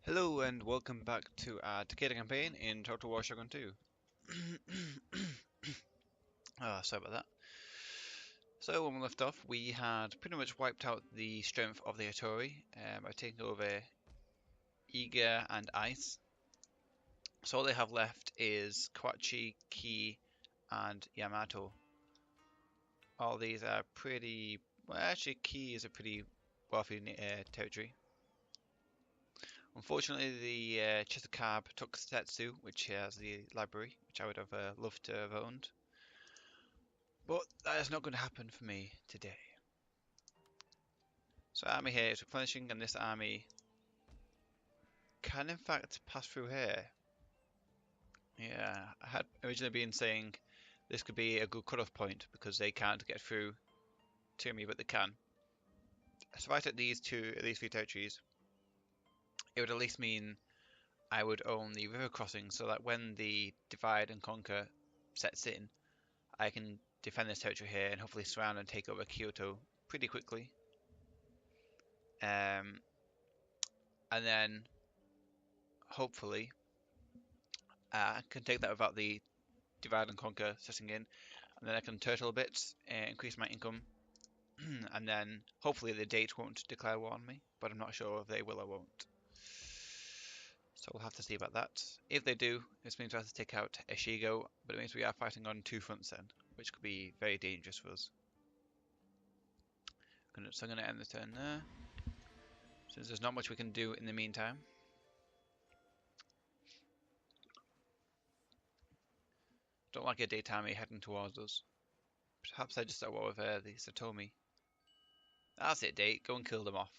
Hello and welcome back to our Takeda campaign in Total War Shogun 2. Sorry about that. So when we left off, we had pretty much wiped out the strength of the Hattori by taking over Iga and Ice. So all they have left is Kawachi, Ki, and Yamato. All these are pretty... Well, actually, Ki is a pretty wealthy territory. Unfortunately, the Chisakab took Setsu, which has the library, which I would have loved to have owned. But that is not going to happen for me today. So army here is replenishing, and this army can in fact pass through here. Yeah, I had originally been saying this could be a good cut-off point because they can't get through to me, but they can. So if I took these three territories, it would at least mean I would own the river crossing so that when the divide and conquer sets in, I can defend this territory here and hopefully surround and take over Kyoto pretty quickly. And then hopefully I can take that without the divide and conquer setting in, and then I can turtle a bit, increase my income, and then hopefully the date won't declare war on me, but I'm not sure if they will or won't. So we'll have to see about that. If they do, this means we have to take out Eshigo, but it means we are fighting on two fronts then, which could be very dangerous for us. So I'm going to end the turn there, since there's not much we can do in the meantime. Don't like a daytime heading towards us. Perhaps I just at war with the Satomi. That's it, date. Go and kill them off.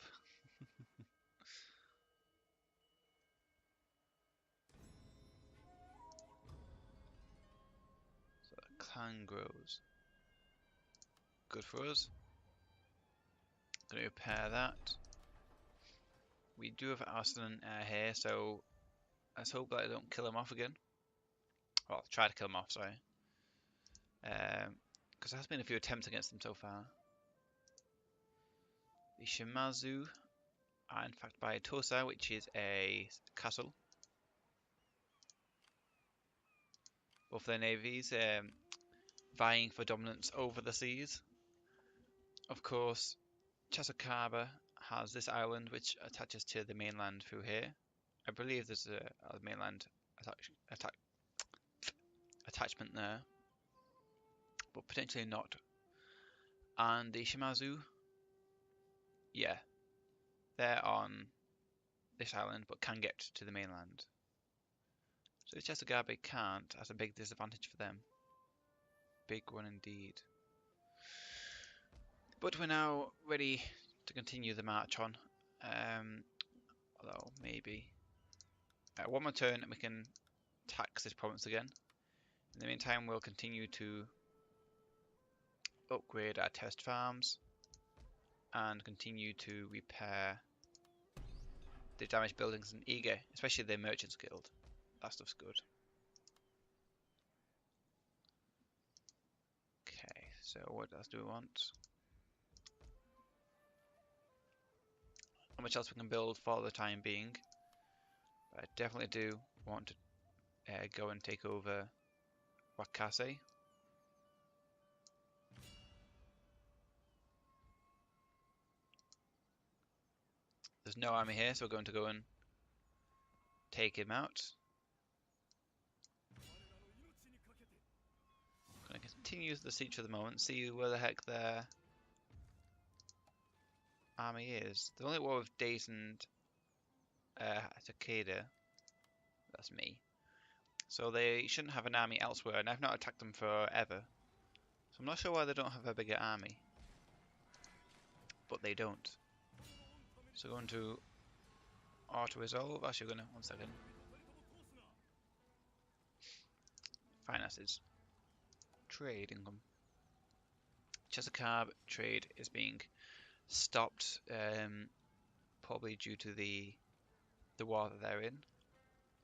So clan grows. Good for us. Gonna repair that. We do have Arsenal here, so let's hope that I don't kill him off again. Well, try to kill him off, sorry. Because there has been a few attempts against him so far. The Shimazu are in fact by Tosa, which is a castle. Both their navies vying for dominance over the seas. Of course, Chasukaba has this island which attaches to the mainland through here. I believe there's a mainland attachment there, but potentially not. And the Shimazu, yeah, they're on this island but can get to the mainland. So the Chasukaba can't. That's a big disadvantage for them. Big one indeed. But we're now ready to continue the march on. Although maybe one more turn and we can tax this province again. In the meantime, we'll continue to upgrade our test farms and continue to repair the damaged buildings in Iga, especially the Merchants Guild. That stuff's good. Okay, so what else do we want? How much else we can build for the time being? But I definitely do want to go and take over Wakase. There's no army here, so we're going to go and take him out. I'm going to continue the siege for the moment, see where the heck their army is. They're only at war with Days and Takeda. That's me. So they shouldn't have an army elsewhere, and I've not attacked them forever. So I'm not sure why they don't have a bigger army. But they don't. So going to auto-resolve. Actually, we're going to... One second. Finances. Trade income. Chesapeake trade is being stopped, probably due to the war that they're in.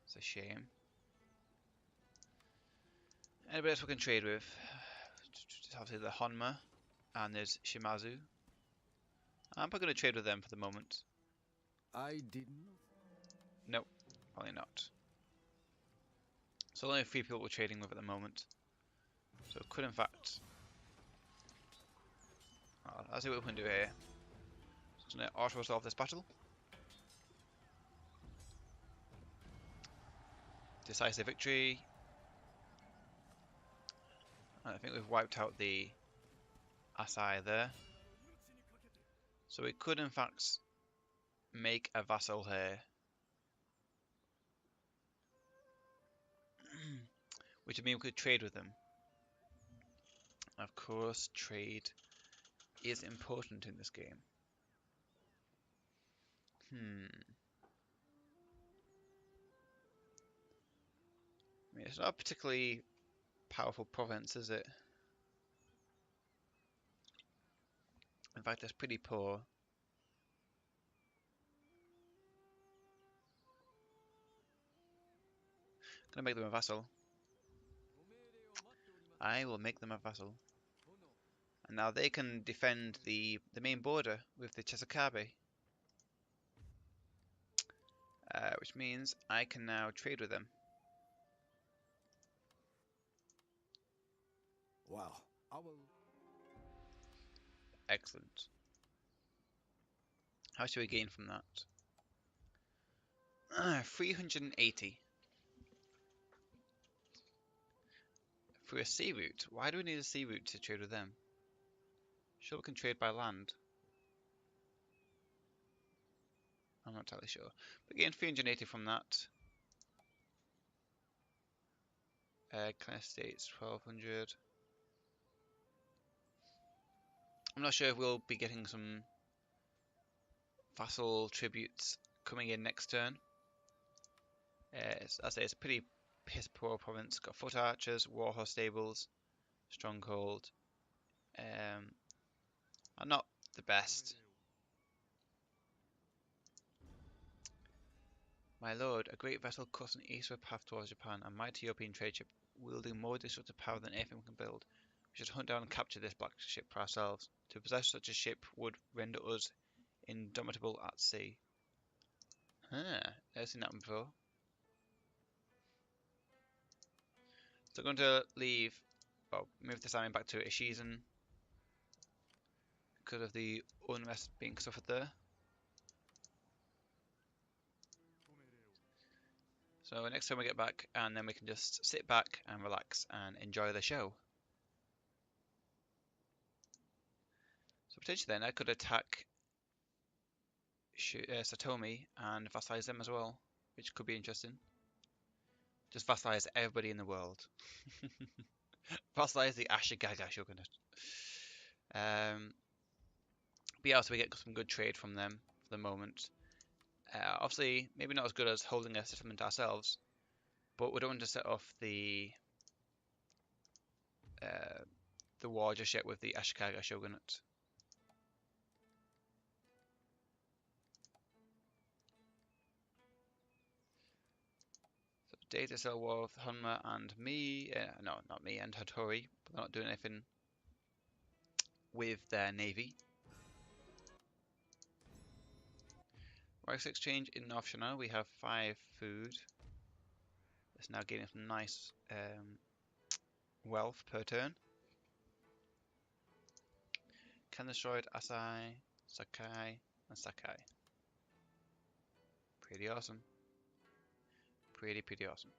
It's a shame. Anybody else we can trade with? Obviously the Honma, and there's Shimazu. I'm probably going to trade with them for the moment. I didn't. Nope, probably not. So only 3 people we're trading with at the moment. So it could in fact... I'll see what we can do here. Just going to auto-resolve this battle. Decisive victory. I think we've wiped out the Asai there. So we could in fact make a vassal here. Which would mean we could trade with them. Of course, trade is important in this game. I mean, it's not a particularly powerful province, is it? In fact, it's pretty poor. Gonna make them a vassal. I will make them a vassal. And now they can defend the main border with the Chesapeake. Which means I can now trade with them. Wow. I will... Excellent. How should we gain from that? 380. For a sea route? Why do we need a sea route to trade with them? Sure, we can trade by land. I'm not entirely sure. But gain 380 from that. Kind of states 1200. I'm not sure if we'll be getting some vassal tributes coming in next turn. As I say, it's a pretty piss poor province. Got foot archers, warhorse stables, stronghold. Are not the best. My lord, a great vessel cuts an eastward path towards Japan, a mighty European trade ship wielding more destructive power than anything we can build. We should hunt down and capture this black ship for ourselves. To possess such a ship would render us indomitable at sea. Never seen that before. So I'm going to leave, well, move this army back to Ishizen because of the unrest being suffered there. So next time we get back, and then we can just sit back and relax and enjoy the show. So potentially then I could attack Satomi and vassalize them as well, which could be interesting. Just vassalize everybody in the world. Vassalize the Ashikaga Shogunate. But yeah, so we get some good trade from them for the moment. Obviously, maybe not as good as holding a settlement ourselves, but we don't want to set off the war just yet with the Ashikaga Shogunate. So data cell war with Honma and me. No, not me and Hattori, but they're not doing anything with their navy. Rice exchange in North China. We have 5 food. It's now gaining some nice wealth per turn. Can destroyed Asai, Sakai, and Sakai. Pretty awesome. Pretty awesome.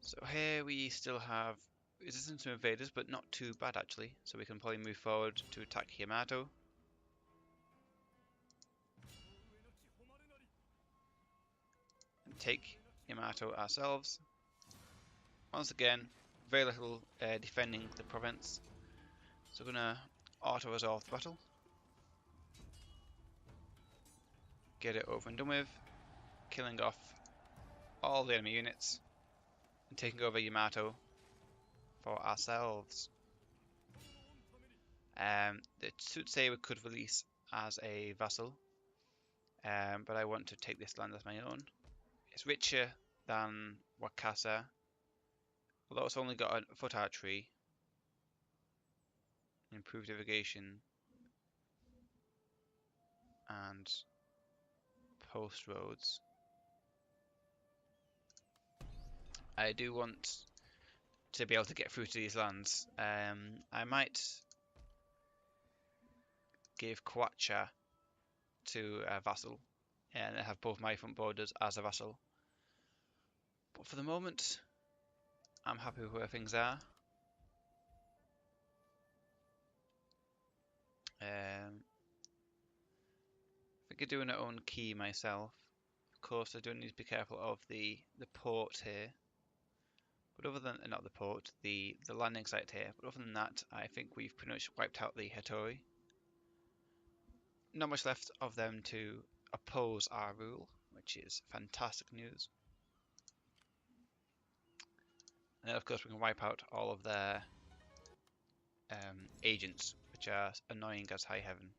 So here we still have resistance to invaders, but not too bad actually. So we can probably move forward to attack Yamato. And take Yamato ourselves. Once again, very little defending the province. So we're going to auto-resolve the battle. Get it over and done with. Killing off all the enemy units. And taking over Yamato for ourselves. The Tsutsei we could release as a vassal. But I want to take this land as my own. It's richer than Wakasa. Although it's only got a foot archery. Improved irrigation. And post roads. I do want to be able to get through to these lands. I might give Kwacha to a vassal and have both my front borders as a vassal. But for the moment, I'm happy with where things are. I think I'm doing my own key myself. Of course, I do need to be careful of the port here. But other than, not the port, the landing site here. But other than that, I think we've pretty much wiped out the Hattori. Not much left of them to oppose our rule, which is fantastic news. And then of course we can wipe out all of their agents, which are annoying as high heaven.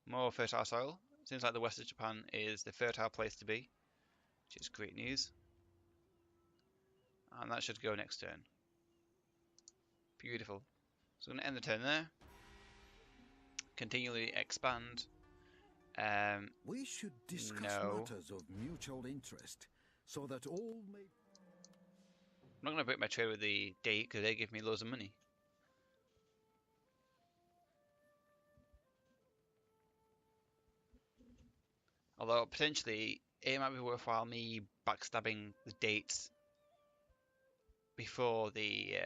More fertile soil. Seems like the west of Japan is the fertile place to be, which is great news. And that should go next turn. Beautiful. So I'm going to end the turn there. Continually expand. We should discuss matters of mutual interest, so that all may... I'm not going to break my trade with the date because they give me loads of money. Although potentially it might be worthwhile me backstabbing the dates before the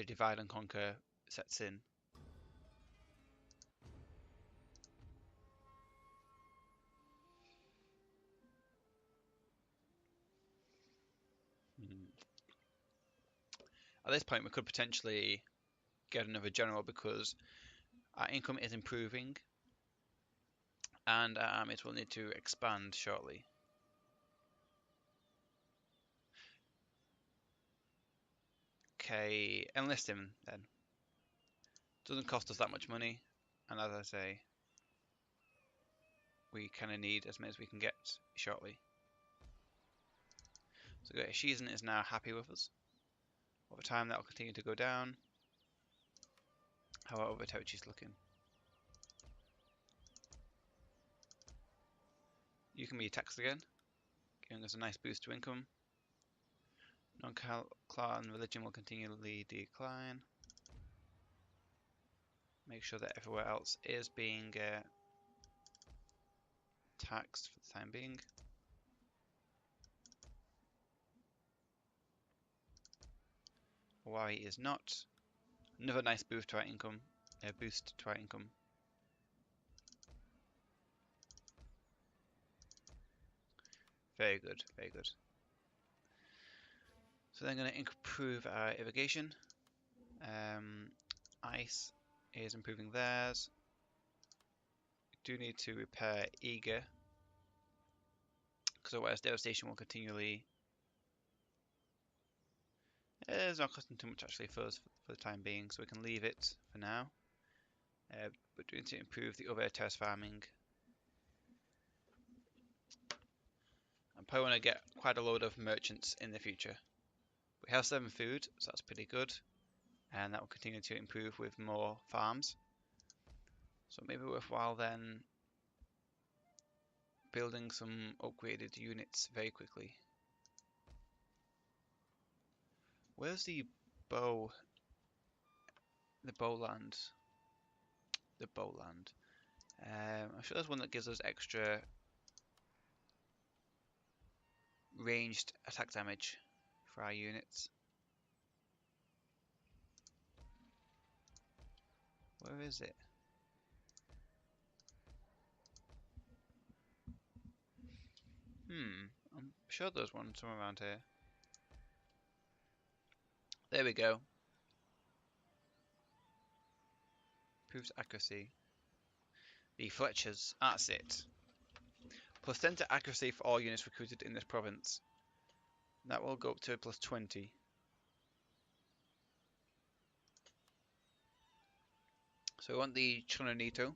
divide and conquer sets in. At this point, we could potentially get another general because our income is improving and our armies will need to expand shortly. Okay, enlist him then. Doesn't cost us that much money, and as I say, we kind of need as many as we can get shortly. So Shizen is now happy with us. Over time that will continue to go down. How are other territories looking? You can be taxed again, giving us a nice boost to income. Non-clan religion will continually decline. Make sure that everywhere else is being taxed for the time being. Hawaii is not. Another nice boost to our income. Very good, very good. So then I'm going to improve our irrigation. Ice is improving theirs. We do need to repair Eager, because otherwise devastation will continually... It's not costing too much actually for us for the time being, so we can leave it for now. But we need to improve the other terrace farming. I probably want to get quite a load of merchants in the future. We have 7 food, so that's pretty good. And that will continue to improve with more farms. So maybe worthwhile then building some upgraded units very quickly. Where's the bow? The bowland. The bowland. I'm sure there's one that gives us extra ranged attack damage for our units. Where is it? I'm sure there's one somewhere around here. There we go. Improves accuracy. The Fletchers, that's it. Plus 10 to accuracy for all units recruited in this province. That will go up to plus 20. So we want the Chunonito.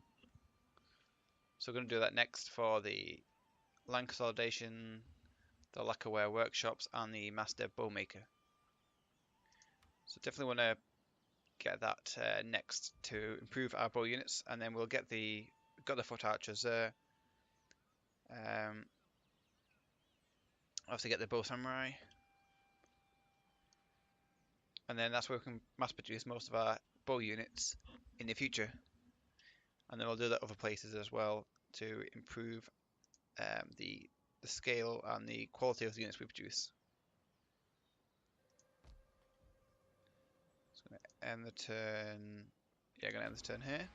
So we're going to do that next for the land consolidation, the lacquerware workshops, and the master bowmaker. So definitely want to get that next to improve our bow units, and then we'll get got the foot archers there. Obviously get the bow samurai, and then that's where we can mass produce most of our bow units in the future. And then we'll do that other places as well to improve the scale and the quality of the units we produce. So I'm going to end the turn. Yeah, going to end this turn here.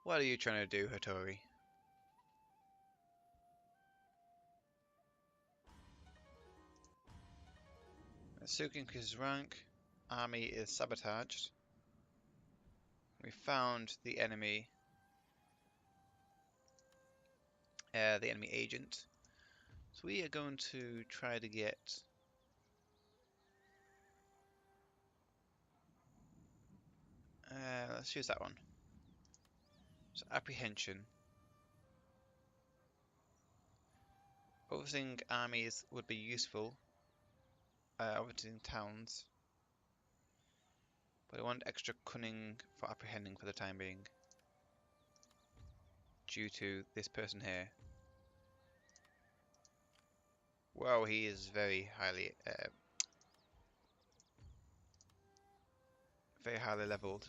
What are you trying to do, Hattori? Suki increases rank. Army is sabotaged. We found the enemy agent. So we are going to try to get let's use that one. So apprehension. Overseeing armies would be useful. Overseeing towns. But I want extra cunning for apprehending for the time being. Due to this person here. Wow, he is very highly leveled.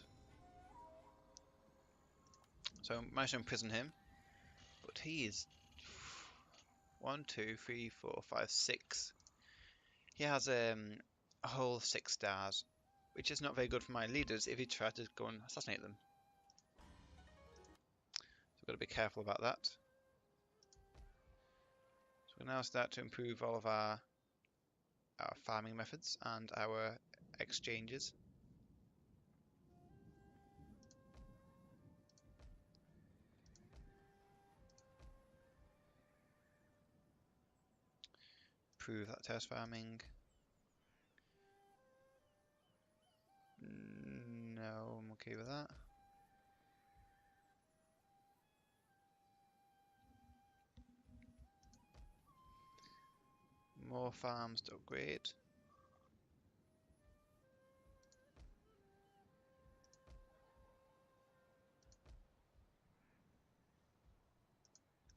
So I managed to imprison him. But he is 1, 2, 3, 4, 5, 6. He has a whole 6 stars, which is not very good for my leaders if he tries to go and assassinate them. So we've got to be careful about that. So we'll now start to improve all of our farming methods and our exchanges. Improve that terrace farming. No, I'm okay with that. More farms to upgrade.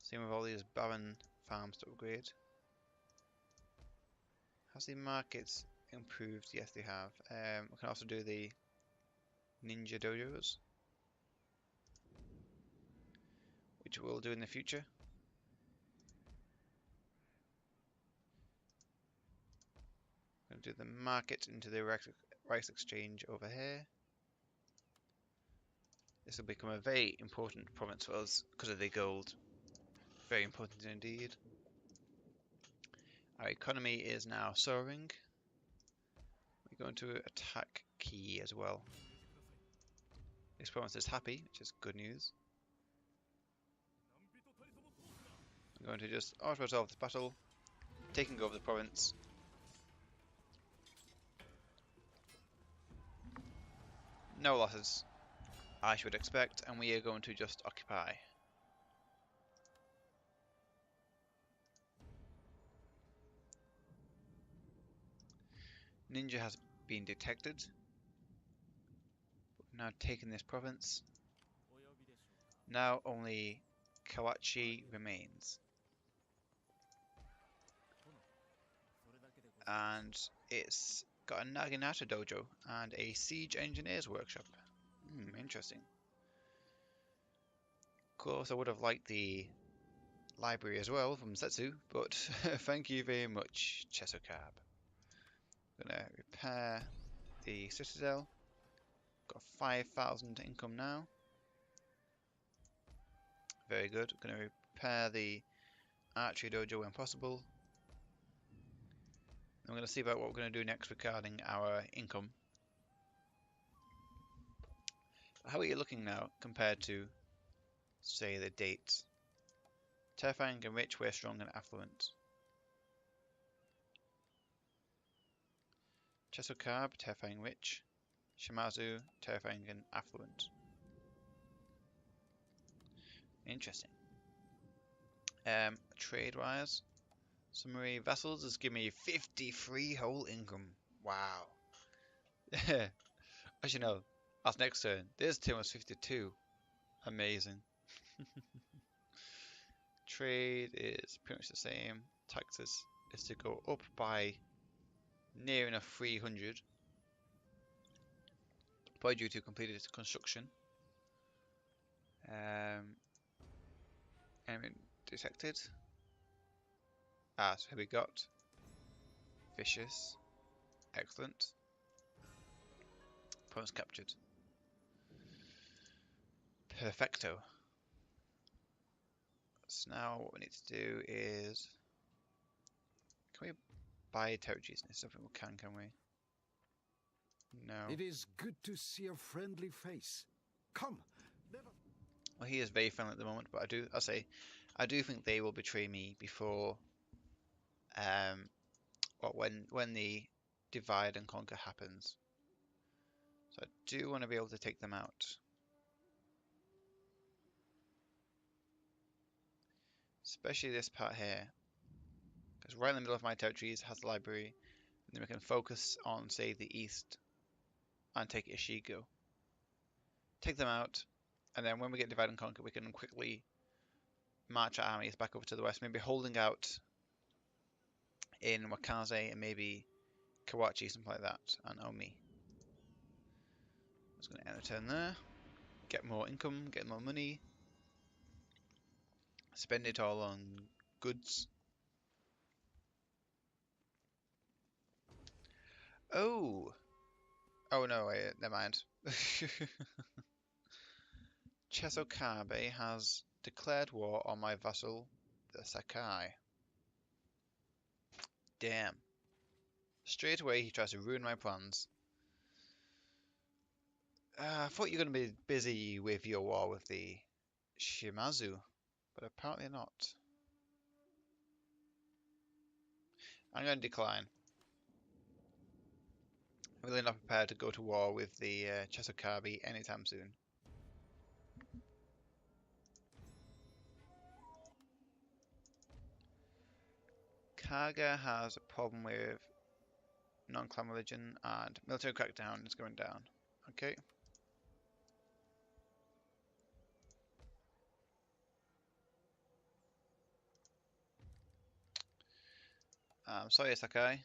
Same with all these barren farms to upgrade. Has the markets improved? Yes, they have. We can also do the ninja dojos, which we'll do in the future. Going to do the market into the rice exchange over here. This will become a very important province for us because of the gold. Very important indeed. Our economy is now soaring. We're going to attack Key as well. This province is happy, which is good news. I'm going to just auto-resolve this battle, taking over the province. No losses, I should expect, and we are going to just occupy. Ninja has been detected. We've now taken this province. Now only Kawachi remains. And it's got a Naginata dojo and a siege engineer's workshop. Interesting. Of course, I would have liked the library as well from Setsu, but thank you very much, Chesokab. Gonna repair the citadel. Got 5,000 income now. Very good. Gonna repair the archery dojo when possible. I'm going to see about what we're going to do next regarding our income. How are you looking now compared to, say, the dates? Terrifying and rich, we're strong and affluent. Chesokab, terrifying rich. Shimazu, terrifying and affluent. Interesting. Trade-wise, summary vessels has given me 53 whole income. Wow. As you know, that's next turn. This turn was 52. Amazing. Trade is pretty much the same. Taxes is to go up by near enough 300. Probably due to completed construction. Enemy detected. So here we got vicious. Excellent. Opponents captured. Perfecto. So now what we need to do is, can we buy territories? It's something we can we? No. It is good to see a friendly face. Come. Well, he is very friendly at the moment, but I do think they will betray me before, when the divide and conquer happens. So I do want to be able to take them out. Especially this part here, because right in the middle of my territories has the library, and then we can focus on, say, the east and take Ishigo. Take them out, and then when we get divide and conquer, we can quickly march our armies back over to the west, maybe holding out in Wakaze and maybe Kawachi, something like that, and Omi. I'm just going to end the turn there. Get more income, get more money. Spend it all on goods. Oh! Oh no, wait, never mind. Chesokabe has declared war on my vassal, the Sakai. Damn. Straight away he tries to ruin my plans. I thought you were going to be busy with your war with the Shimazu, but apparently not. I'm going to decline. I'm really not prepared to go to war with the Chesokabe anytime soon. Kaga has a problem with non-clan religion and military crackdown is going down. Okay. Sorry, Sakai.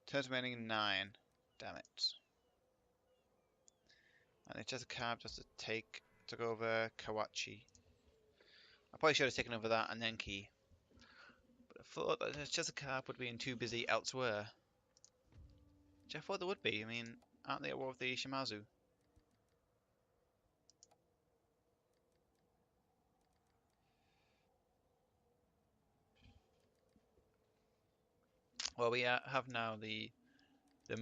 Turns remaining 9. Damn it. And it's just a cab just to took over Kawachi. I probably should have taken over that and then Key. But I thought that it's just a cab would be too busy elsewhere. Which I thought they would be. I mean, aren't they at war with the Shimazu? Well, we have now the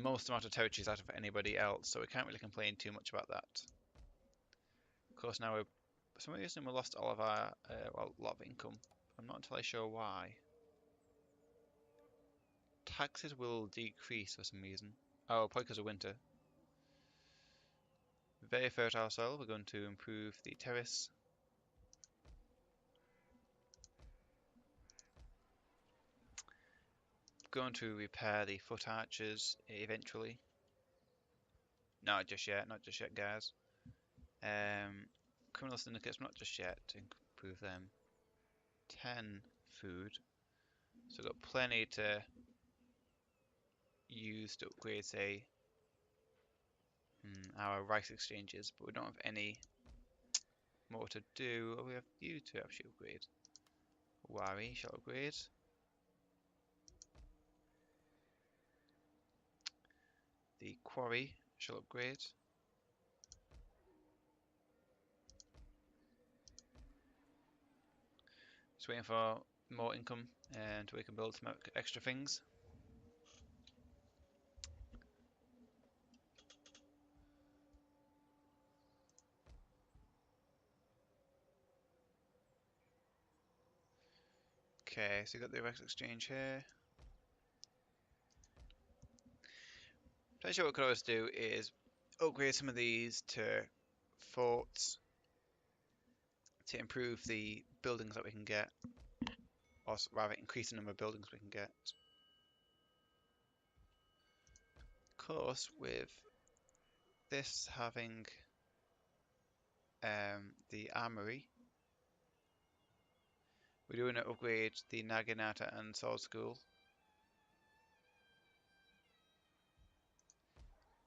most amount of territories out of anybody else, so we can't really complain too much about that. Of course, now for some reason we lost all of our, well, a lot of income. I'm not entirely sure why. Taxes will decrease for some reason. Oh, probably because of winter. Very fertile soil, we're going to improve the terrace. Going to repair the foot archers eventually. Not just yet, guys. Criminal syndicates, not just yet, to improve them. 10 food. So we've got plenty to use to upgrade, say, our rice exchanges, but we don't have any more to do. Oh, we have you to actually upgrade. Wari shall upgrade. The quarry shall upgrade. Just waiting for more income and we can build some extra things. Okay, so you got the rice exchange here. Potentially what we could always do is upgrade some of these to forts. to improve the buildings that we can get, or rather increase the number of buildings we can get. Of course, with this having the armory, we're doing to upgrade the Naginata and Sword School.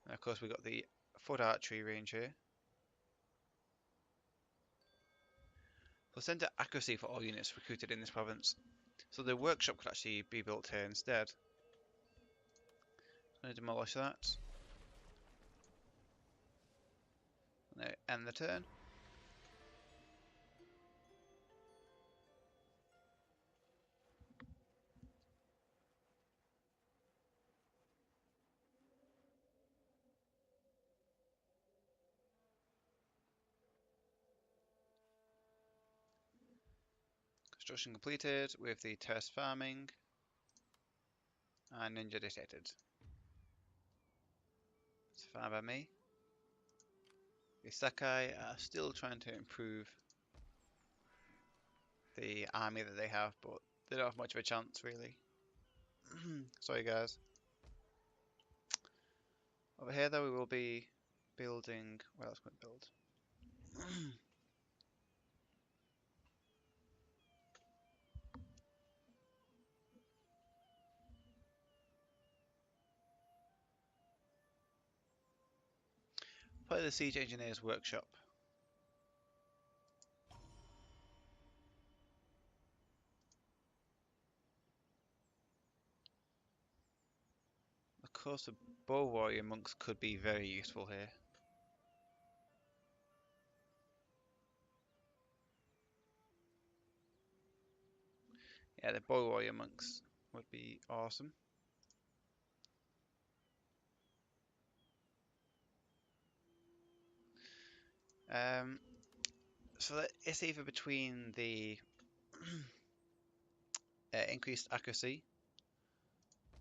And of course, we've got the foot archery range here. We'll send to accuracy for all units recruited in this province. So the workshop could actually be built here instead. I'm going to demolish that. Now end the turn. Construction completed with the terrace farming and ninja detected. It's fine by me. The Sakai are still trying to improve the army that they have, but they don't have much of a chance really. Sorry guys. Over here though we will be building, what else can we build? Probably the Siege Engineer's Workshop. Of course the Bow Warrior Monks could be very useful here. Yeah, the Bow Warrior Monks would be awesome. So that it's either between the increased accuracy,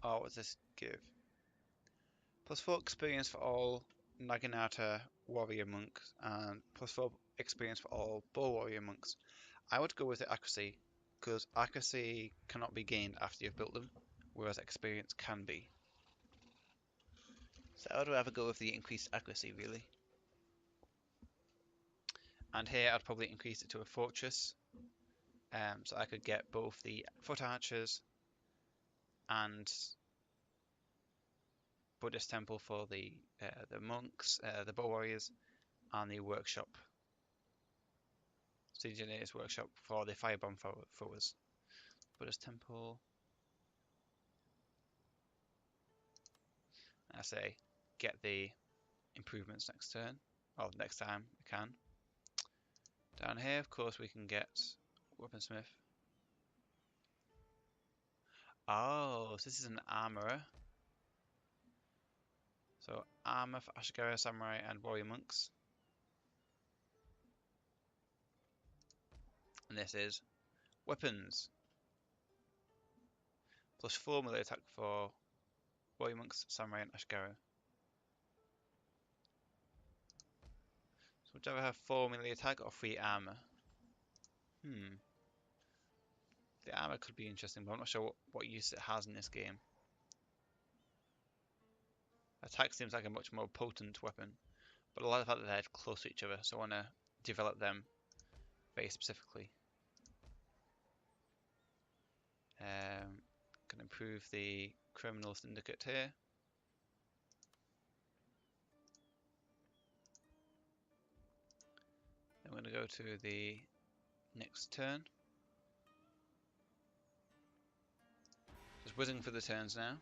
or what does this give? +4 experience for all Naginata warrior monks, and +4 experience for all Bow warrior monks. I would go with the accuracy, because accuracy cannot be gained after you've built them, whereas experience can be. So I would rather go with the increased accuracy, really. And here I'd probably increase it to a fortress, so I could get both the foot archers and Buddhist temple for the monks, the bow warriors, and the workshop, Siege Engineer's Workshop for the firebomb throwers. Buddhist temple. I say get the improvements next turn, or next time we can. Down here, of course, we can get weaponsmith. Oh, so this is an armorer. So armor for Ashigara, samurai, and warrior monks. And this is weapons. +4 melee attack for warrior monks, samurai, and Ashigara. So would you ever have 4 melee attack or 3 armor? The armor could be interesting, but I'm not sure what use it has in this game. Attack seems like a much more potent weapon, but I like the fact that they're close to each other, so I want to develop them very specifically. Can improve the criminal syndicate here. Then we're going to go to the next turn. Just whizzing for the turns now.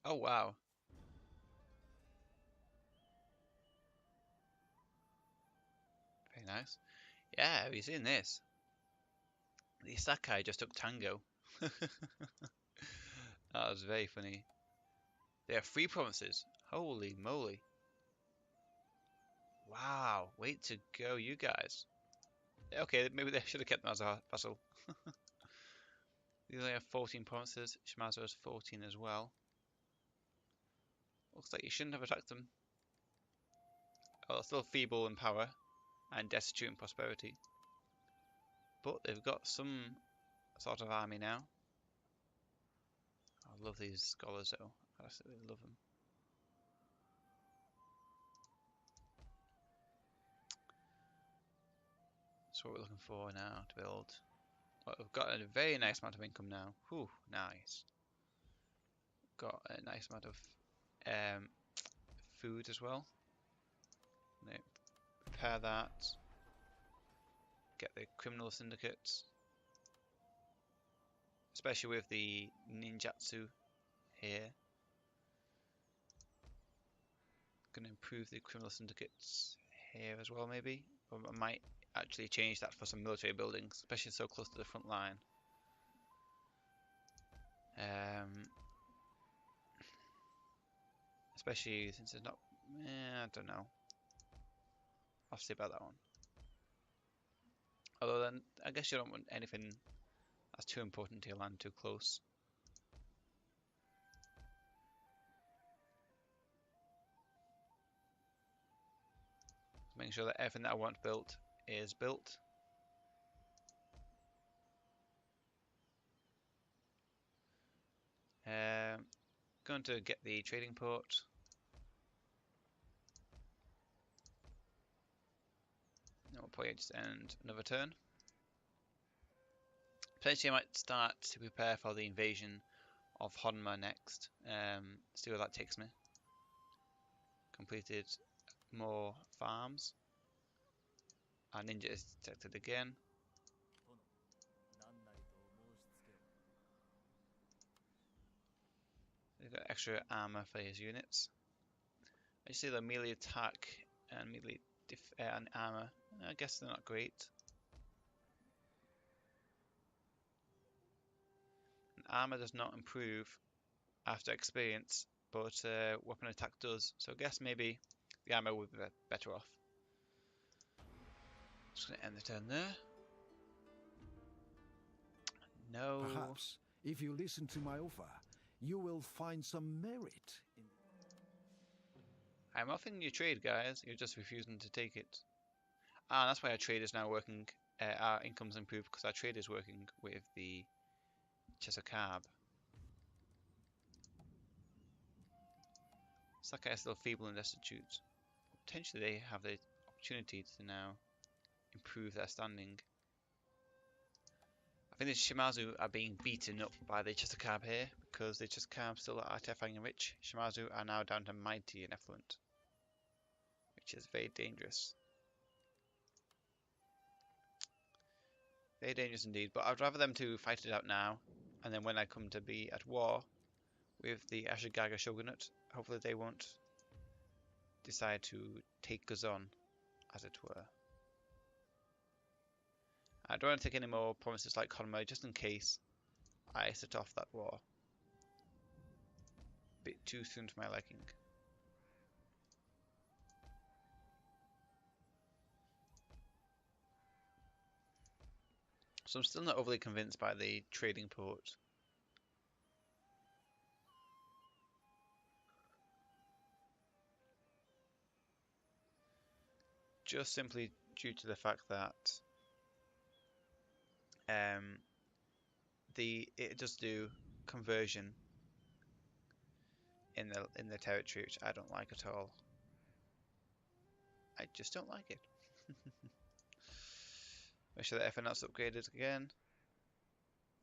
Oh wow. Very nice. Yeah, have you seen this? The Sakai just took Tango. That was very funny. They have 3 provinces. Holy moly. Wow, way to go, you guys. Okay, maybe they should have kept them as a vassal. They only have 14 provinces. Shimazu has 14 as well. Looks like you shouldn't have attacked them. Oh, they're still feeble in power and destitute in prosperity. But they've got some sort of army now. I love these scholars though. I absolutely love them. That's what we're looking for now to build. Well, we've got a very nice amount of income now. Whew, nice. Got a nice amount of food as well. Prepare that. Get the criminal syndicates. Especially with the ninjutsu here. Gonna improve the criminal syndicates here as well, maybe. Or I might actually change that for some military buildings, especially so close to the front line. Especially since it's not. I don't know. I'll see about that one. Although then, I guess you don't want anything that's too important to your land too close. Making sure that everything that I want built is built. Going to get the trading port. And we'll probably just end another turn. Potentially I might start to prepare for the invasion of Honma next. See where that takes me. Completed more farms. Our ninja is detected again. They've got extra armor for his units. I see the melee attack and melee and armor. I guess they're not great. And armor does not improve after experience, but weapon attack does. So I guess maybe the armor would be better off. Just gonna end the turn there. No. Perhaps, if you listen to my offer, you will find some merit in... I'm offering you trade, guys. You're just refusing to take it. Ah, that's why our trade is now working. Our income's improved because our trade is working with the Chesapeake. Sakai is still feeble and destitute. Potentially they have the opportunity to now improve their standing. I think the Shimazu are being beaten up by the Chesapeake here because the Chesapeake still are terrifying and rich. Shimazu are now down to mighty and affluent, which is very dangerous. Very dangerous indeed, but I'd rather them to fight it out now, and then when I come to be at war with the Ashikaga Shogunate, hopefully they won't decide to take us on, as it were. I don't want to take any more provinces like Honma, just in case I set off that war. Bit too soon for my liking. So I'm still not overly convinced by the trading port. Just simply due to the fact that it does do conversion in the territory, which I don't like at all. I just don't like it. Make sure that everything else is upgraded again.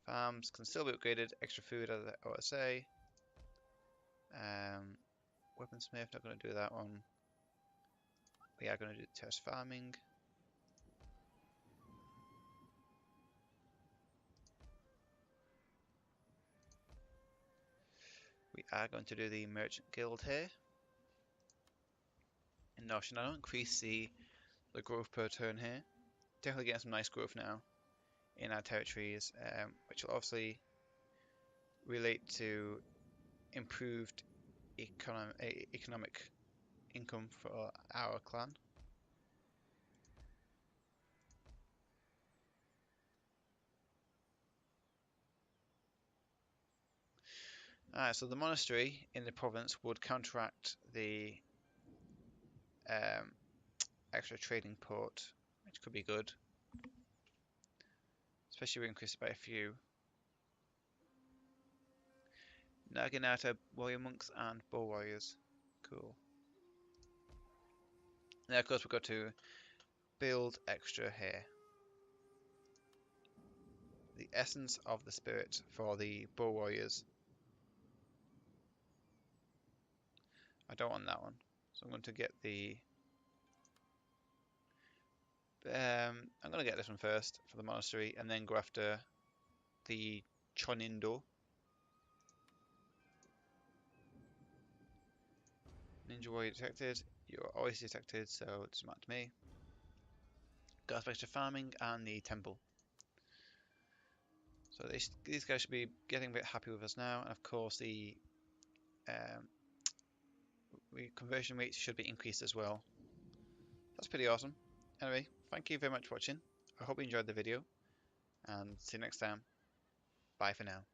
Farms can still be upgraded. Extra food, as I always say. Weaponsmith, not going to do that one. We are going to do terrace farming. We are going to do the merchant guild here. In Noshinano, increase the growth per turn here. Definitely getting some nice growth now in our territories, which will obviously relate to improved economic income for our clan. Alright, so the monastery in the province would counteract the extra trading port, which could be good. Especially if we increase it by a few. Naginata warrior monks and bow warriors. Cool. Now of course we've got to build extra here. The essence of the spirit for the bow warriors. I don't want that one, so I'm going to get the. I'm going to get this one first for the monastery, and then go after the Chonindo. Ninja warrior detected. You're always detected, so it doesn't matter to me. Go back to farming and the temple. So these guys should be getting a bit happy with us now, and of course the conversion rates should be increased as well. That's pretty awesome. Anyway, thank you very much for watching. I hope you enjoyed the video, and see you next time. Bye for now.